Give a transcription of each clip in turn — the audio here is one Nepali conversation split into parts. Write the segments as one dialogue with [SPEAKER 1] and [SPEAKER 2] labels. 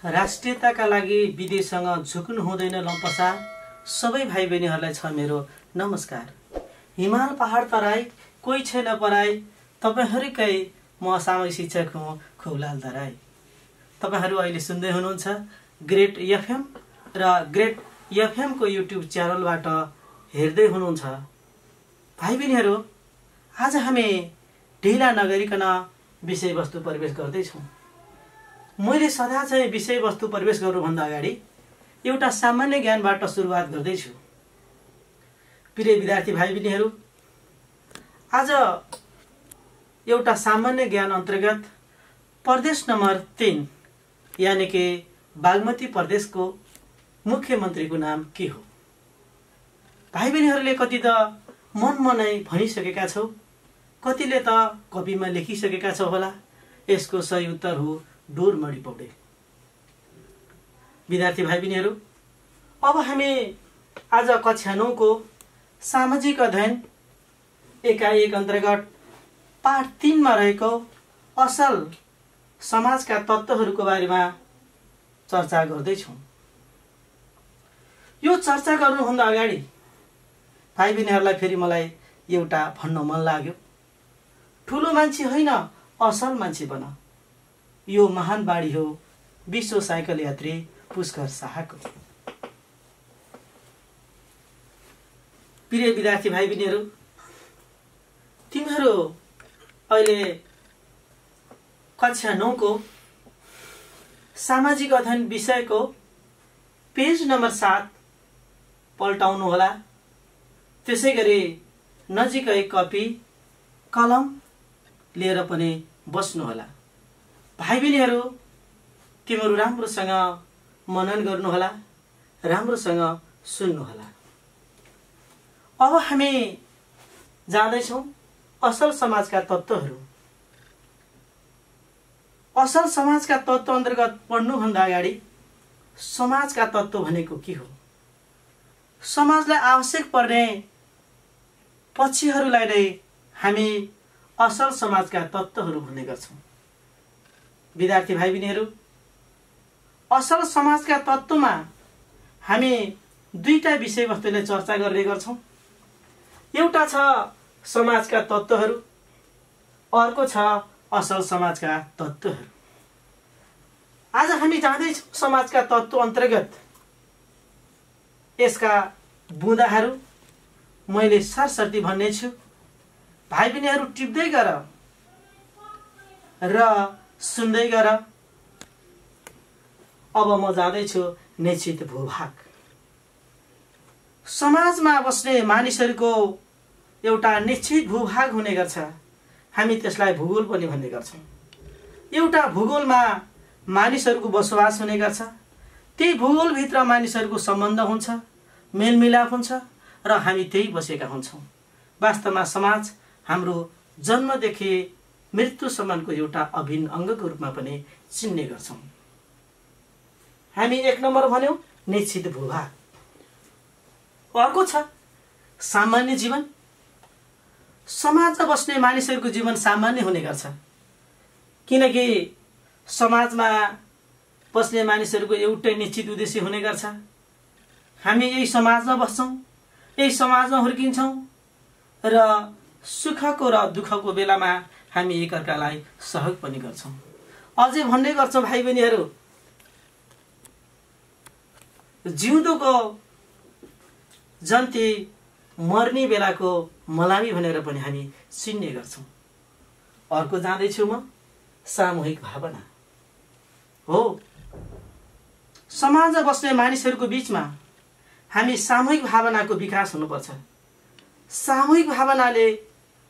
[SPEAKER 1] राष्ट्रियताका लागि विदेशसँग झुक्नु हुँदैन लम्पसा। सबै भाइ बहिनीहरूलाई छ मेरो नमस्कार। हिमाल पहाड तराई कोही छैन पराई, तपाईहरुकै म सामूहिक शिक्षक हुँ खुबलाल तराई। तपाईहरु अहिले सुन्दै हुनुहुन्छ ग्रेट एफएम र ग्रेट एफएम को युट्युब च्यानलबाट हेर्दै हुनुहुन्छ। भाइ बहिनीहरू, आज हामी ढिला नगरिकन विषयवस्तु प्रवेश गर्दैछौँ। मैले सदा चाहिँ विषयवस्तु प्रवेश गर्नुभन्दा अगाडि एउटा सामान्य ज्ञानबाट सुरुवात गर्दैछु। प्रिय विद्यार्थी भाइ बहिनीहरू, आज एउटा सामान्य ज्ञान अन्तर्गत प्रदेश नम्बर 3 यानी कि बागमती प्रदेशको मुख्यमन्त्रीको नाम के हो? भाइ बहिनीहरूले कति त मनै भनिसकेका छौ, कतिले त कपीमा लेखिसकेका छौ होला। यसको सही उत्तर हो डोरमणी पौडेल। विद्यार्थी भाइ बहिनीहरू, अब हामी आज कक्षा 9 को सामाजिक अध्ययन इकाइ 1 अन्तर्गत पाठ 3 मा रहेको असल समाजका तत्त्वहरूको बारेमा चर्चा गर्दैछौँ। यो चर्चा गर्नुभन्दा अगाडि भाइ बहिनीहरूलाई फेरि मलाई एउटा भन्न मन लाग्यो। ठुलो मान्छे होइन, असल मान्छे बन। यो महान बाणी हो विश्व साइकल यात्री पुष्कर शाहको। प्रिय विद्यार्थी भाइ बहिनीहरू, तिमीहरू अहिले कक्षा 9 को सामाजिक अध्ययन विषयको पेज नम्बर 7 पल्टाउनु होला। त्यसैगरी नजिकै कपी कलम लिएर पनि बस्नु होला। भाइ बहिनीहरू, तिमीहरू राम्रोसँग मनन गर्नु होला, राम्रोसँग सुन्नु होला। अब हामी जाँदैछौँ असल समाजका तत्त्वहरू। असल समाजका तत्त्व अन्तर्गत पढ्नुभन्दा अगाडि समाजका तत्त्व भनेको के हो, समाजलाई आवश्यक पर्ने पक्षहरूलाई नै हामी असल समाजका तत्त्वहरू भन्ने गर्छौँ। विद्यार्थी भाइ बहिनीहरू, असल समाजका तत्त्वमा हामी दुईटा विषयवस्तुले चर्चा गर्ने गर्छौँ। एउटा छ समाजका तत्त्वहरू, अर्को छ असल समाजका तत्त्वहरू। आज हामी जाँदैछौँ समाजका तत्त्व अन्तर्गत। यसका बुँदाहरू मैले सरसर्ती भन्ने छु। भाइ बहिनीहरू टिप्दै गर र सुन्दै गर। अब म जाँदैछु निश्चित भूभाग। समाजमा बस्ने मानिसहरूको एउटा निश्चित भूभाग हुने गर्छ। हामी त्यसलाई भूगोल पनि भन्ने गर्छौँ। एउटा भूगोलमा मानिसहरूको बसोबास हुने गर्छ। त्यही भूगोलभित्र मानिसहरूको सम्बन्ध हुन्छ, मेलमिलाप हुन्छ र हामी त्यही बसेका हुन्छौँ। वास्तवमा समाज हाम्रो जन्मदेखि मृत्युसम्मको एउटा अभिन्न अङ्गको रूपमा पनि चिन्ने गर्छौँ। हामी 1 नम्बर भन्यौँ निश्चित भूभाग। अर्को छ सामान्य जीवन। समाजमा बस्ने मानिसहरूको जीवन सामान्य हुने गर्छ, किनकि समाजमा बस्ने मानिसहरूको एउटै निश्चित उद्देश्य हुने गर्छ। हामी यही समाजमा बस्छौँ, यही समाजमा हुर्किन्छौँ र सुखको र दुःखको बेलामा हामी एकअर्कालाई सहयोग पनि गर्छौँ। अझै भन्ने गर्छौँ भाइ बहिनीहरू, जिउँदोको जन्ती मर्ने बेलाको मलामी भनेर पनि हामी चिन्ने गर्छौँ। अर्को जाँदैछु म सामूहिक भावना हो। समाजमा बस्ने मानिसहरूको बीचमा हामी सामूहिक भावनाको विकास हुनुपर्छ। सामूहिक भावनाले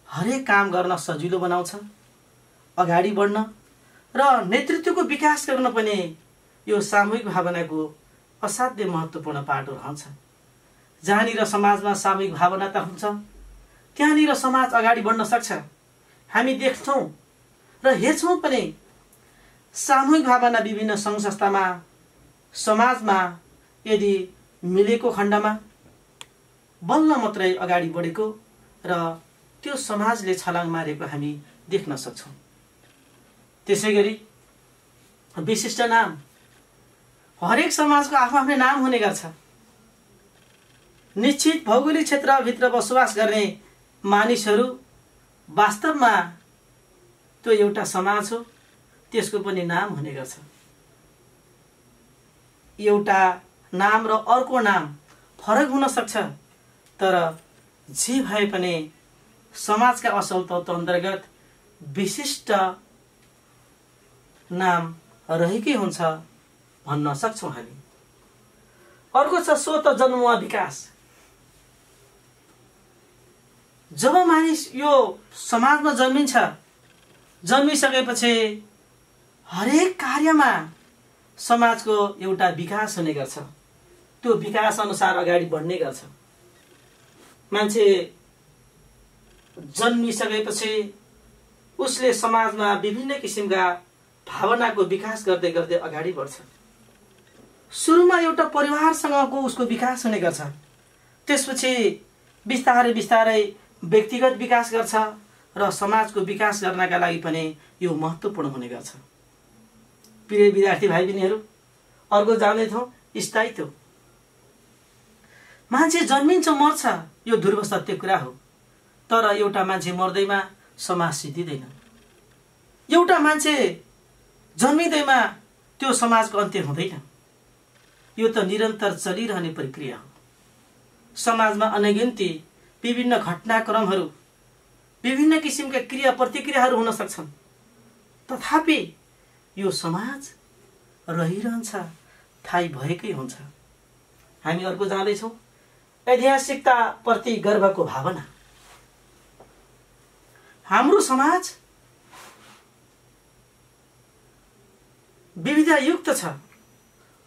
[SPEAKER 1] हरेक काम गर्न सजिलो बनाउँछ, अगाडि बढ्न र नेतृत्वको विकास गर्न पनि यो सामूहिक भावनाको असाध्य महत्त्वपूर्ण पाटो रहन्छ। जहाँनिर समाजमा सामूहिक भावना त हुन्छ, त्यहाँनिर समाज अगाडि बढ्न सक्छ। हामी देख्छौँ र हेर्छौँ पनि सामूहिक भावना विभिन्न सङ्घ संस्थामा, समाजमा यदि मिलेको खण्डमा बल्ल मात्रै अगाडि बढेको र त्यो समाजले छलाङ मारेको हामी देख्न सक्छौँ। त्यसैगरी विशिष्ट नाम हरेक समाजको आफ्नो नाम हुने गर्छ। निश्चित भौगोलिक क्षेत्रभित्र बसोबास गर्ने मानिसहरू वास्तवमा त्यो एउटा समाज हो, त्यसको पनि नाम हुने गर्छ। एउटा नाम र अर्को नाम फरक हुन सक्छ, तर जे भए पनि समाजका असल तत्त्व अन्तर्गत विशिष्ट नाम रहेकै हुन्छ भन्न सक्छौँ हामी। अर्को छ स्वत जन्म वा विकास। जब मानिस यो समाजमा जन्मिन्छ, जन्मिसकेपछि हरेक कार्यमा समाजको एउटा विकास हुने गर्छ। त्यो विकास अनुसार अगाडि बढ्ने गर्छ। मान्छे जन्मिसकेपछि उसले समाजमा विभिन्न किसिमका भावनाको विकास गर्दै गर्दै अगाडि बढ्छ। सुरुमा एउटा परिवारसँगको उसको विकास हुने गर्छ, त्यसपछि बिस्तारै बिस्तारै व्यक्तिगत विकास गर्छ र समाजको विकास गर्नका लागि पनि यो महत्त्वपूर्ण हुने गर्छ। प्रिय विद्यार्थी भाइ बहिनीहरू, अर्को जान्दैछौँ स्थायित्व। मान्छे जन्मिन्छ मर्छ, यो ध्रुव सत्य कुरा हो, तर एउटा मान्छे मर्दैमा समाज सिद्धिँदैन। एउटा मान्छे जन्मिँदैमा त्यो समाजको अन्त्य हुँदैन। यो त निरन्तर चलिरहने प्रक्रिया हो। समाजमा अनगिन्ती विभिन्न घटनाक्रमहरू, विभिन्न किसिमका क्रिया प्रतिक्रियाहरू हुन सक्छन्, तथापि यो समाज रहिरहन्छ, थाहै भएकै हुन्छ। हामी अर्को जाँदैछौँ ऐतिहासिकता प्रति गर्वको भावना। हाम्रो समाज विविधतायुक्त छ।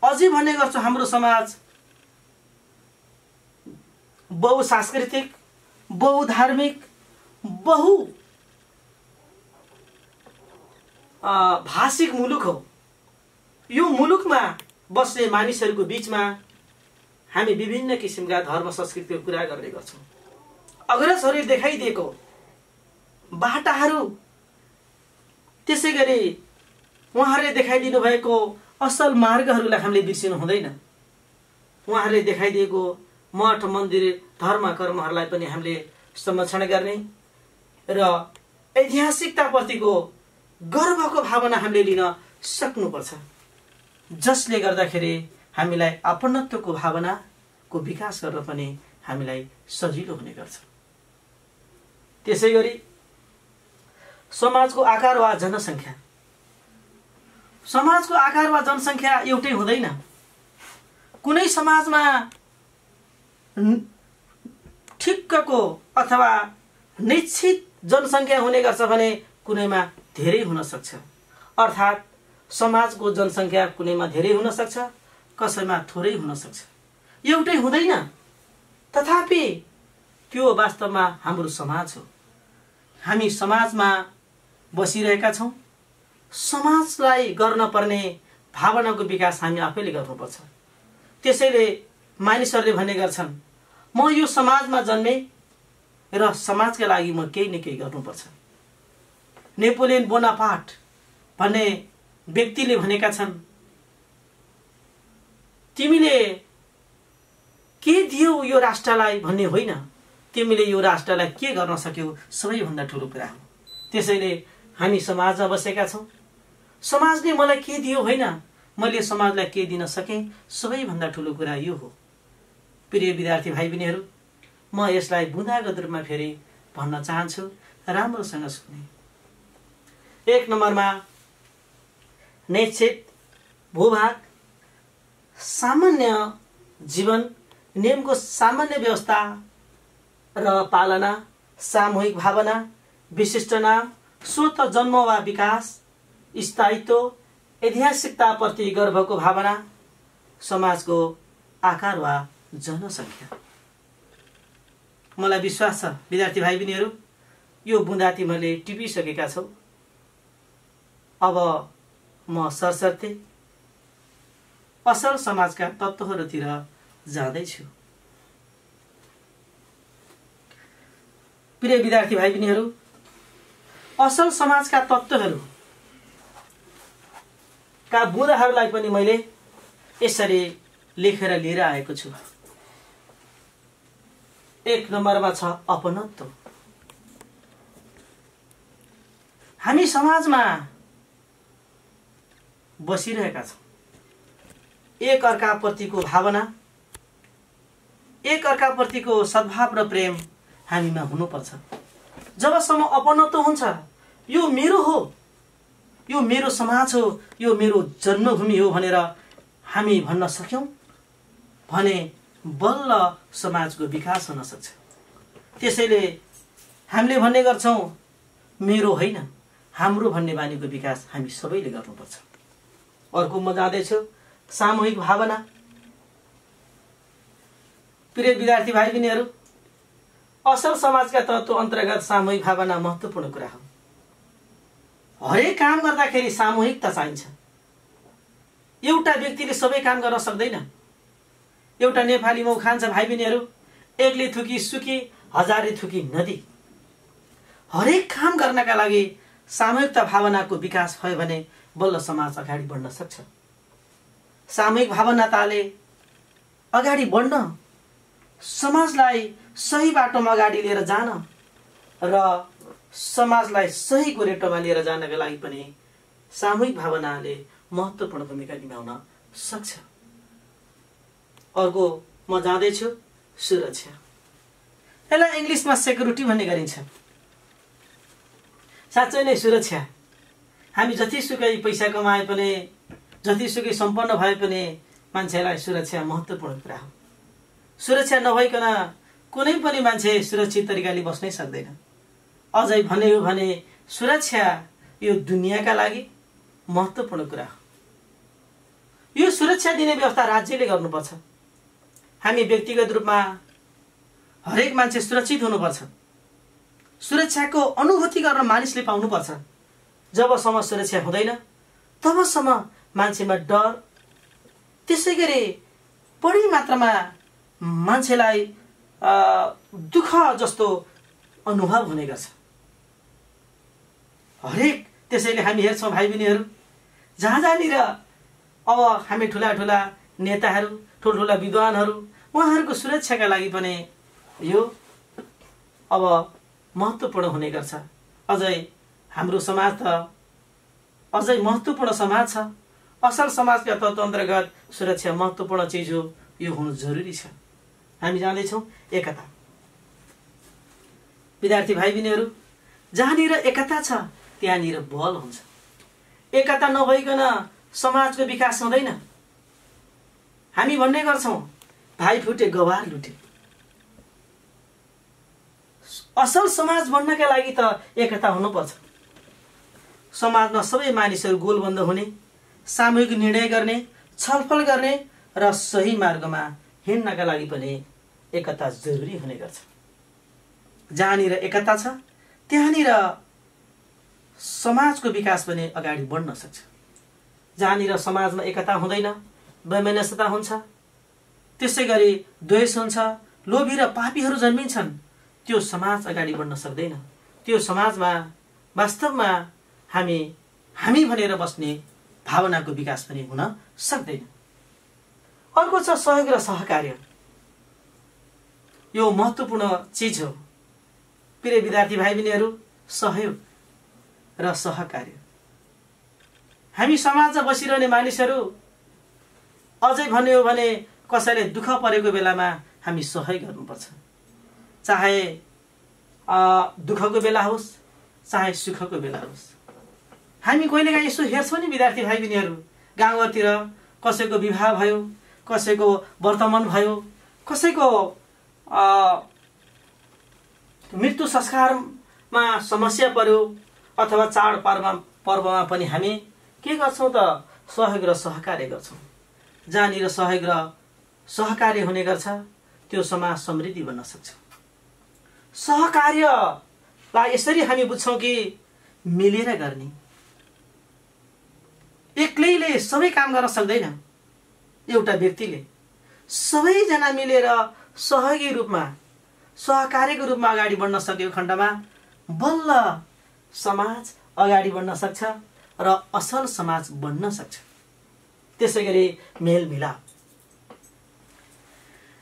[SPEAKER 1] अझै भन्ने गर्छु, हाम्रो समाज बहुसांस्कृतिक, बहुधार्मिक, बहु भाषिक मुलुक हो। यो मुलुकमा बस्ने मानिसहरूको बीचमा हामी विभिन्न किसिमका धर्म संस्कृतिको कुरा गर्ने गर्छौँ। अग्रजहरूले देखाइदिएको बाटाहरू, त्यसै गरी उहाँहरूले देखाइदिनु भएको असल मार्गहरूलाई हामीले बिर्सिनु हुँदैन। उहाँहरूले देखाइदिएको मठ मन्दिर धर्म कर्महरूलाई पनि हामीले संरक्षण गर्ने र ऐतिहासिकताप्रतिको गर्वको भावना हामीले लिन सक्नुपर्छ, जसले गर्दाखेरि हामीलाई अपनत्वको भावनाको विकास गर्न पनि हामीलाई सजिलो हुने गर्छ। त्यसै गरी समाजको आकार वा जनसङ्ख्या। समाजको आकार वा जनसङ्ख्या एउटै हुँदैन। कुनै समाजमा ठिक्कको अथवा निश्चित जनसङ्ख्या हुने गर्छ भने कुनैमा धेरै हुन सक्छ। अर्थात् समाजको जनसङ्ख्या कुनैमा धेरै हुन सक्छ, कसैमा थोरै हुन सक्छ, एउटै हुँदैन। तथापि त्यो वास्तवमा हाम्रो समाज हो। हामी समाजमा बसिरहेका छौँ। समाजलाई गर्न पर्ने भावनाको विकास हामी आफैले गर्नुपर्छ। त्यसैले मानिसहरूले भन्ने गर्छन्, म यो समाजमा जन्मे र समाजका लागि म केही न केही गर्नुपर्छ। नेपोलियन बोनापार्ट भन्ने व्यक्तिले भनेका छन्, तिमीले के दियौ यो राष्ट्रलाई भन्ने होइन, तिमीले यो राष्ट्रलाई के गर्न सक्यौ सबैभन्दा ठुलो कुरा हो। त्यसैले हामी समाजमा बसेका छौँ। समाजले मलाई के दियो होइन, मैले समाजलाई के दिन सकेँ, सबैभन्दा ठुलो कुरा यो हो। प्रिय विद्यार्थी भाइ बहिनीहरू, म यसलाई बुँदागत रूपमा फेरि भन्न चाहन्छु, राम्रोसँग सुन्ने। 1 नम्बरमा निश्चित भूभाग, सामान्य जीवन, नियमको सामान्य व्यवस्था र पालना, सामूहिक भावना, विशिष्ट नाम, स्वत जन्म वा विकास, स्थायित्व, ऐतिहासिकताप्रति गर्वको भावना, समाजको आकार वा जनसङ्ख्या। मलाई विश्वास छ विद्यार्थी भाइ बहिनीहरू, यो बुँदा तिमीहरूले टिपिसकेका छौ। अब म सरसर्ती असल समाजका तत्त्वहरूतिर जाँदैछु। प्रिय विद्यार्थी भाइ बहिनीहरू, असल समाजका तत्त्वहरू का बुँदाहरूलाई पनि मैले यसरी लेखेर लिएर आएको छु। 1 नम्बरमा छ अपनत्व। हामी समाजमा बसिरहेका छौँ। एक अर्काप्रतिको भावना, एक अर्काप्रतिको सद्भाव र प्रेम हामीमा हुनुपर्छ। जबसम्म अपनत्व हुन्छ, यो मेरो हो, यो मेरो समाज हो, यो मेरो जन्मभूमि हो भनेर हामी भन्न सक्यौं भने बल्ल समाजको विकास हुन सक्छ। त्यसैले हामीले भन्ने गर्छौं मेरो होइन हाम्रो भन्ने बानीको विकास हामी सबैले गर्नुपर्छ। अर्को म जाँदैछु सामूहिक भावना। प्रिय विद्यार्थी भाइ बहिनीहरू, असल समाजका तत्त्व अन्तर्गत सामूहिक भावना महत्त्वपूर्ण कुरा हो। हरेक काम गर्दाखेरि सामूहिकता चाहिन्छ। एउटा व्यक्तिले सबै काम गर्न सक्दैन। एउटा नेपालीमा उखान छ भाइ बहिनीहरू, एकले थुकी सुकी हजारले थुकी नदी। हरेक काम गर्नका लागि सामूहिकता भावनाको विकास भयो भने बल्ल समाज अगाडि बढ्न सक्छ। सामूहिक भावनाताले अगाडि बढ्न, समाजलाई सही बाटोमा अगाडि लिएर जान र समाजलाई सही गोरेटोमा लिएर जानका लागि पनि सामूहिक भावनाले महत्त्वपूर्ण भूमिका निभाउन सक्छ। अर्को म जाँदैछु सुरक्षा। यसलाई इङ्ग्लिसमा सेक्युरिटी भन्ने गरिन्छ। साँच्चै नै सुरक्षा, हामी जतिसुकै पैसा कमाए पनि, जतिसुकै सम्पन्न भए पनि मान्छेलाई सुरक्षा महत्त्वपूर्ण कुरा हो। सुरक्षा नभइकन कुनै पनि मान्छे सुरक्षित तरिकाले बस्नै सक्दैन। अझै भन्ने हो भने सुरक्षा यो दुनियाँका लागि महत्त्वपूर्ण कुरा हो। यो सुरक्षा दिने व्यवस्था राज्यले गर्नुपर्छ। हामी व्यक्तिगत रूपमा हरेक मान्छे सुरक्षित हुनुपर्छ। सुरक्षाको अनुभूति गर्न मानिसले पाउनुपर्छ। जबसम्म सुरक्षा हुँदैन तबसम्म मान्छेमा डर, त्यसैगरी बढी मात्रामा मान्छेलाई दुःख जस्तो अनुभव हुने गर्छ। हरेक त्यसैले हामी हेर्छौँ भाइ बहिनीहरू, जहाँनिर अब हामी ठुला ठुला नेताहरू, ठुल्ठुला विद्वानहरू, उहाँहरूको सुरक्षाका लागि पनि यो अब महत्त्वपूर्ण हुने गर्छ। अझै हाम्रो समाज त अझै महत्त्वपूर्ण समाज छ। असल समाजका तत्त्व अन्तर्गत सुरक्षा महत्त्वपूर्ण चिज हो, यो हुनु जरुरी छ। हामी जाँदैछौँ एकता। विद्यार्थी भाइ बहिनीहरू, जहाँनिर एकता छ त्यहाँनिर बल हुन्छ। एकता नभइकन समाजको विकास हुँदैन। हामी भन्ने गर्छौँ भाइ फुटे गवार लुटे। असल समाज बन्नका लागि त एकता हुनुपर्छ। समाजमा सबै मानिसहरू गोलबन्द हुने, सामूहिक निर्णय गर्ने, छलफल गर्ने र सही मार्गमा हिँड्नका लागि पनि एकता जरुरी हुने गर्छ। जहाँनिर एकता छ त्यहाँनिर समाजको विकास पनि अगाडि बढ्न सक्छ। जहाँनिर समाजमा एकता हुँदैन, वैमनस्यता हुन्छ, त्यसै गरी द्वेष हुन्छ, लोभी र पापीहरू जन्मिन्छन्, त्यो समाज अगाडि बढ्न सक्दैन। त्यो समाजमा वास्तवमा हामी भनेर बस्ने भावनाको विकास पनि हुन सक्दैन। अर्को छ सहयोग र सहकार्य। यो महत्त्वपूर्ण चिज हो। प्रिय विद्यार्थी भाइ बहिनीहरू, सहयोग र सहकार्य। हामी समाजमा बसिरहने मानिसहरू अझै भन्ने हो भने कसैले दुःख परेको बेलामा हामी सहयोग गर्नुपर्छ। चाहे दुःखको बेला होस् चाहे सुखको बेला होस्। हामी कहिलेकाहीँ यसो हेर्छौँ नि विद्यार्थी भाइ बहिनीहरू, गाउँघरतिर कसैको विवाह भयो, कसैको वर्तमान भयो, कसैको मृत्यु संस्कारमा समस्या पर्यो अथवा चाड पर्वमा पनि हामी के गर्छौँ त सहयोग र सहकार्य गर्छौँ। जहाँनिर सहयोग र सहकार्य हुने गर्छ त्यो समाज समृद्धि बन्न सक्छ। सहकार्यलाई यसरी हामी बुझ्छौँ कि मिलेर गर्ने। एक्लैले सबै काम गर्न सक्दैन। एउटा व्यक्तिले सबैजना मिलेर सहयोगी रूपमा, सहकार्यको रूपमा अगाडि बढ्न सकेको खण्डमा बल्ल समाज अगाडि बढ्न सक्छ र असल समाज बन्न सक्छ। त्यसैगरी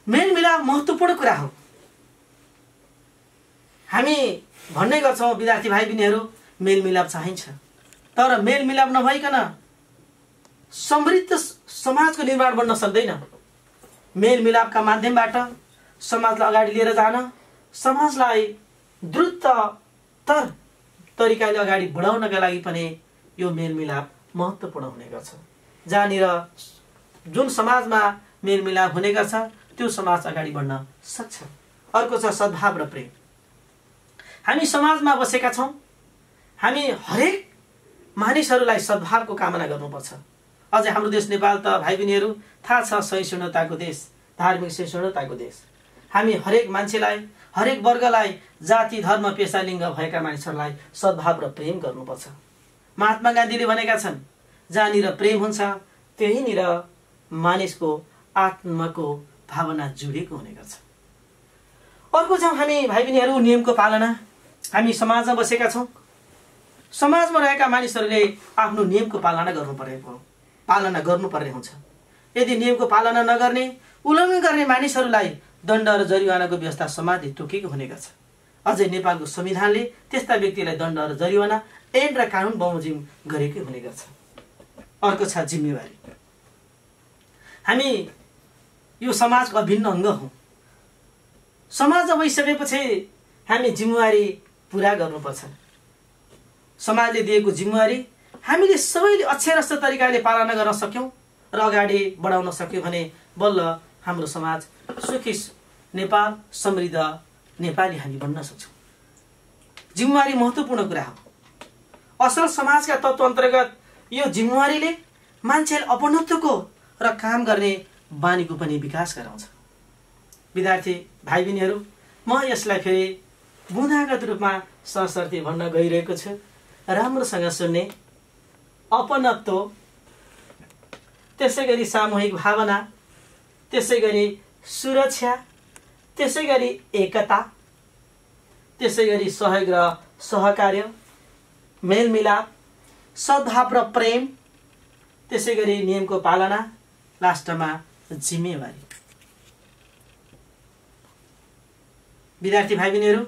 [SPEAKER 1] मेलमिलाप महत्त्वपूर्ण कुरा हो। हामी भन्ने गर्छौँ विद्यार्थी भाइ बहिनीहरू मेलमिलाप चाहिन्छ, तर मेलमिलाप नभइकन समृद्ध समाजको निर्माण बन्न सक्दैन। मेलमिलापका माध्यमबाट समाजलाई अगाडि लिएर जान, समाजलाई द्रुततर तरिकाले अगाडि बढाउनका लागि पनि यो मेलमिलाप महत्त्वपूर्ण हुने गर्छ। जहाँनिर जुन समाजमा मेलमिलाप हुने गर्छ त्यो समाज अगाडि बढ्न सक्छ। अर्को छ सद्भाव र प्रेम। हामी समाजमा बसेका छौँ, हामी हरेक मानिसहरूलाई सद्भावको कामना गर्नुपर्छ। अझै हाम्रो देश नेपाल त भाइ बहिनीहरू थाहा छ सहिष्णुताको देश, धार्मिक सहिष्णुताको देश। हामी हरेक मान्छेलाई, हरेक वर्गलाई, जाति धर्म पेसा लिङ्ग भएका मानिसहरूलाई सद्भाव र प्रेम गर्नुपर्छ। महात्मा गान्धीले भनेका छन् जहाँनिर प्रेम हुन्छ त्यहीँनिर मानिसको आत्माको भावना जोडिएको हुने गर्छ। अर्को छौँ हामी भाइ बहिनीहरू नियमको पालना। हामी समाजमा बसेका छौँ, समाजमा रहेका मानिसहरूले आफ्नो नियमको पालना गर्नुपर्ने हुन्छ। यदि नियमको पालना नगर्ने, उल्लङ्घन गर्ने मानिसहरूलाई दण्ड र जरिवानाको व्यवस्था समाजले तोकेको हुने गर्छ। अझै नेपालको संविधानले त्यस्ता व्यक्तिलाई दण्ड र जरिवाना ऐन र कानुन बमोजिम गरेकै हुने गर्छ। अर्को छ जिम्मेवारी। हामी यो समाजको अभिन्न अङ्ग हौँ। समाजमा बसिसकेपछि हामी जिम्मेवारी पुरा गर्नुपर्छ। समाजले दिएको जिम्मेवारी हामीले सबैले अक्षरस्थ तरिकाले पालना गर्न सक्यौँ र अगाडि बढाउन सक्यौँ भने बल्ल हाम्रो समाज सुखी नेपाल, समृद्ध नेपाली हामी बन्न सक्छौँ। जिम्मेवारी महत्त्वपूर्ण कुरा हो। असल समाजका तत्त्व अन्तर्गत यो जिम्मेवारीले मान्छेले अपनत्वको र काम गर्ने बानीको पनि विकास गराउँछ। विद्यार्थी भाइ बहिनीहरू, म यसलाई फेरि बुँदागत रूपमा सरसर्ती भन्न गइरहेको छु। राम्रोसँग सुन्ने, अपनत्व, त्यसै गरी सामूहिक भावना, त्यसै गरी सुरक्षा, त्यसै गरी एकता, त्यसै गरी सहयोग र सहकार्य, मेलमिलाप, सद्भाव र प्रेम, त्यसै गरी नियमको पालना, लास्टमा जिम्मेवारी। विद्यार्थी भाइ बहिनीहरू,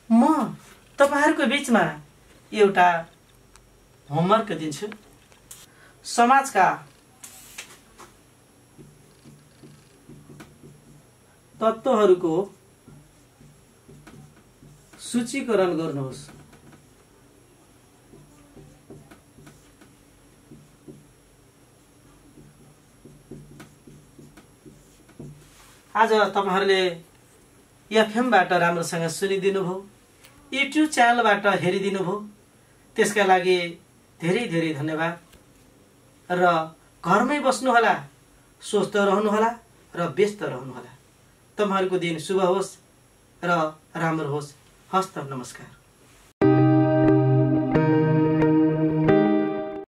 [SPEAKER 1] म तपाईहरुको बीचमा एउटा होमवर्क दिन्छु। समाजका तत्त्वहरूको सूचीकरण गर्नुहोस्। आज तपाईहरुले एफएमबाट राम्रोसँग सुनिदिनु भयो, युट्युब च्यानलबाट हेरिदिनु भयो, त्यसका लागि धेरै धेरै धन्यवाद। र घरमै बस्नुहोला, स्वस्थ रहनुहोला र व्यस्त रहनुहोला। तपाईहरुको दिन शुभ होस् र राम्रो होस्। हस्त नमस्कार।